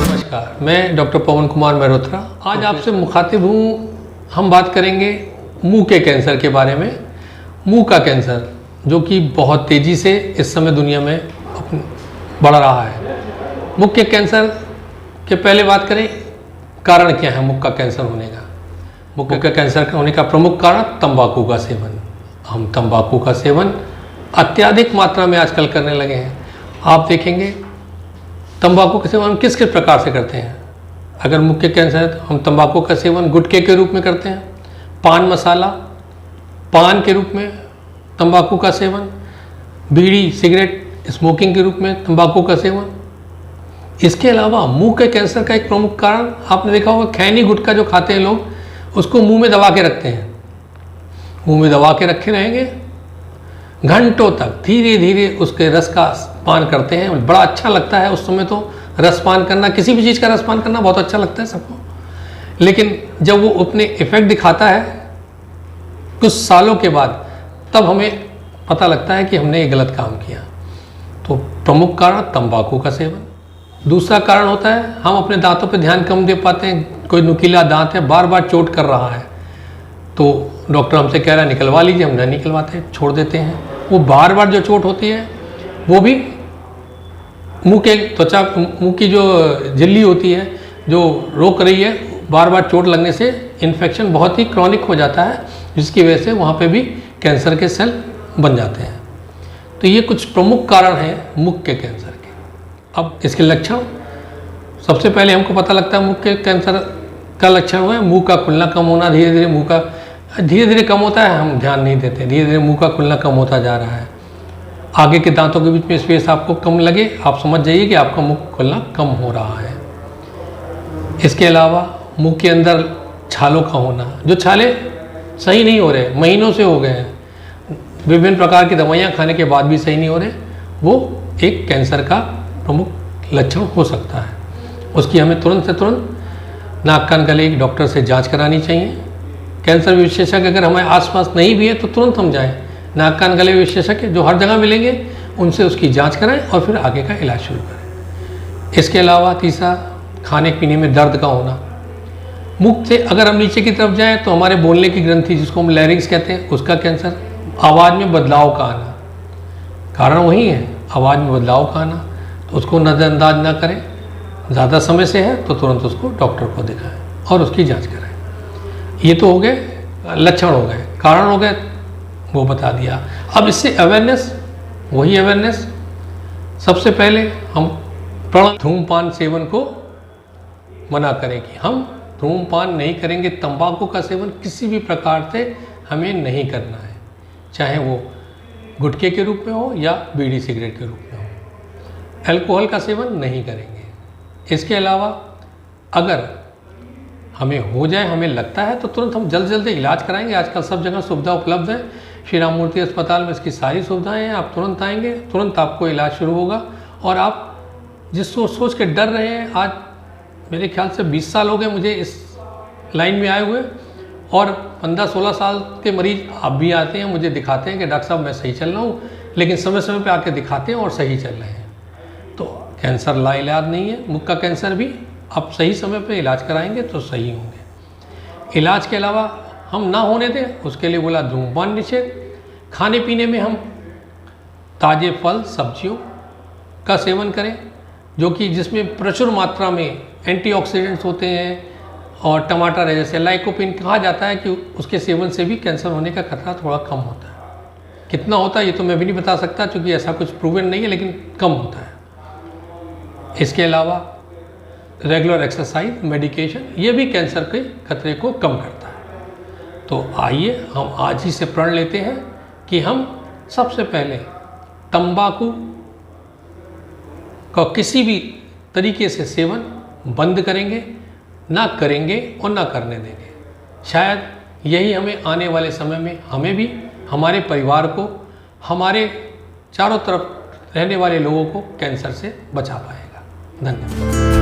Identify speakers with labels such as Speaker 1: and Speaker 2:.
Speaker 1: नमस्कार, मैं डॉक्टर पवन कुमार मेहरोत्रा। आज आपसे मुखातिब हूँ। हम बात करेंगे मुंह के कैंसर के बारे में। मुंह का कैंसर जो कि बहुत तेज़ी से इस समय दुनिया में बढ़ रहा है। मुंह के कैंसर के पहले बात करें, कारण क्या है मुंह का कैंसर होने का। मुंह का कैंसर होने का प्रमुख कारण तंबाकू का सेवन। हम तंबाकू का सेवन अत्यधिक मात्रा में आजकल करने लगे हैं। आप देखेंगे तंबाकू का सेवन हम किस किस प्रकार से करते हैं। अगर मुंह के कैंसर है तो हम तंबाकू का सेवन गुटखे के रूप में करते हैं, पान मसाला, पान के रूप में तंबाकू का सेवन, बीड़ी सिगरेट स्मोकिंग के रूप में तंबाकू का सेवन। इसके अलावा मुंह के कैंसर का एक प्रमुख कारण आपने देखा होगा, खैनी गुटखा जो खाते हैं लोग, उसको मुंह में दबा के रखते हैं। मुंह में दबा के रखे रहेंगे घंटों तक, धीरे धीरे उसके रस का पान करते हैं। बड़ा अच्छा लगता है उस समय तो रस पान करना, किसी भी चीज़ का रस पान करना बहुत अच्छा लगता है सबको। लेकिन जब वो अपने इफेक्ट दिखाता है कुछ सालों के बाद, तब हमें पता लगता है कि हमने ये गलत काम किया। तो प्रमुख कारण तंबाकू का सेवन। दूसरा कारण होता है हम अपने दांतों पे ध्यान कम दे पाते हैं। कोई नुकीला दांत है, बार बार चोट कर रहा है, तो डॉक्टर हमसे कह रहा है निकलवा लीजिए, हम नहीं निकलवाते, छोड़ देते हैं। वो बार बार जो चोट होती है वो भी मुंह के त्वचा, मुंह की जो झिल्ली होती है जो रोक रही है, बार बार चोट लगने से इन्फेक्शन बहुत ही क्रॉनिक हो जाता है, जिसकी वजह से वहाँ पे भी कैंसर के सेल बन जाते हैं। तो ये कुछ प्रमुख कारण हैं मुंह के कैंसर के। अब इसके लक्षण, सबसे पहले हमको पता लगता है मुंह के कैंसर का लक्षण हुआ है मुंह का खुलना कम होना। धीरे धीरे मुंह का धीरे धीरे कम होता है, हम ध्यान नहीं देते। धीरे धीरे मुंह का खुलना कम होता जा रहा है। आगे के दांतों के बीच में स्पेस आपको कम लगे, आप समझ जाइए कि आपका मुंह खुलना कम हो रहा है। इसके अलावा मुंह के अंदर छालों का होना, जो छाले सही नहीं हो रहे, महीनों से हो गए हैं, विभिन्न प्रकार की दवाइयाँ खाने के बाद भी सही नहीं हो रहे, वो एक कैंसर का प्रमुख लक्षण हो सकता है। उसकी हमें तुरंत से तुरंत नाक कान गले की डॉक्टर से जांच करानी चाहिए। कैंसर विशेषज्ञ अगर हमारे आसपास नहीं भी है तो तुरंत हम जाएं। नाक कान गले विशेषज्ञ जो हर जगह मिलेंगे, उनसे उसकी जांच कराएं और फिर आगे का इलाज शुरू करें। इसके अलावा तीसरा, खाने पीने में दर्द का होना। मुख से अगर हम नीचे की तरफ जाएं तो हमारे बोलने की ग्रंथि, जिसको हम लैरिंक्स कहते हैं, उसका कैंसर। आवाज़ में बदलाव का आना, कारण वही है, आवाज़ में बदलाव का आना। तो उसको नज़रअंदाज ना करें। ज़्यादा समय से है तो तुरंत उसको डॉक्टर को दिखाएं और उसकी जांच कराएं। ये तो हो गए लक्षण, हो गए कारण, हो गए वो बता दिया। अब इससे अवेयरनेस, वही अवेयरनेस, सबसे पहले हम धूमपान सेवन को मना करें कि हम धूमपान नहीं करेंगे। तंबाकू का सेवन किसी भी प्रकार से हमें नहीं करना है, चाहे वो गुटखे के रूप में हो या बीड़ी सिगरेट के रूप में हो। अल्कोहल का सेवन नहीं करेंगे। इसके अलावा अगर हमें हो जाए, हमें लगता है, तो तुरंत हम जल्द इलाज कराएंगे। आजकल सब जगह सुविधा उपलब्ध है। श्री राम मूर्ति अस्पताल में इसकी सारी सुविधाएं हैं। आप तुरंत आएंगे, तुरंत आपको इलाज शुरू होगा। और आप जिस सोच के डर रहे हैं, आज मेरे ख्याल से 20 साल हो गए मुझे इस लाइन में आए हुए, और 15-16 साल के मरीज अब भी आते हैं, मुझे दिखाते हैं कि डॉक्टर साहब मैं सही चल रहा हूँ, लेकिन समय समय पे आके दिखाते हैं और सही चल रहे हैं। तो कैंसर लाइलाज नहीं है। मुंह का कैंसर भी आप सही समय पे इलाज कराएंगे तो सही होंगे। इलाज के अलावा हम ना होने दें, उसके लिए बोला धूमपान निषेध। खाने पीने में हम ताज़े फल सब्जियों का सेवन करें, जो कि जिसमें प्रचुर मात्रा में एंटीऑक्सीडेंट्स होते हैं। और टमाटर है, जैसे लाइकोपिन, कहा जाता है कि उसके सेवन से भी कैंसर होने का खतरा थोड़ा कम होता है। कितना होता है ये तो मैं भी नहीं बता सकता, क्योंकि ऐसा कुछ प्रूवन नहीं है, लेकिन कम होता है। इसके अलावा रेगुलर एक्सरसाइज, मेडिकेशन, ये भी कैंसर के खतरे को कम करता है। तो आइए हम आज ही से प्रण लेते हैं कि हम सबसे पहले तंबाकू का किसी भी तरीके से सेवन बंद करेंगे, ना करेंगे और ना करने देंगे। शायद यही हमें आने वाले समय में, हमें भी, हमारे परिवार को, हमारे चारों तरफ रहने वाले लोगों को कैंसर से बचा पाएगा। धन्यवाद।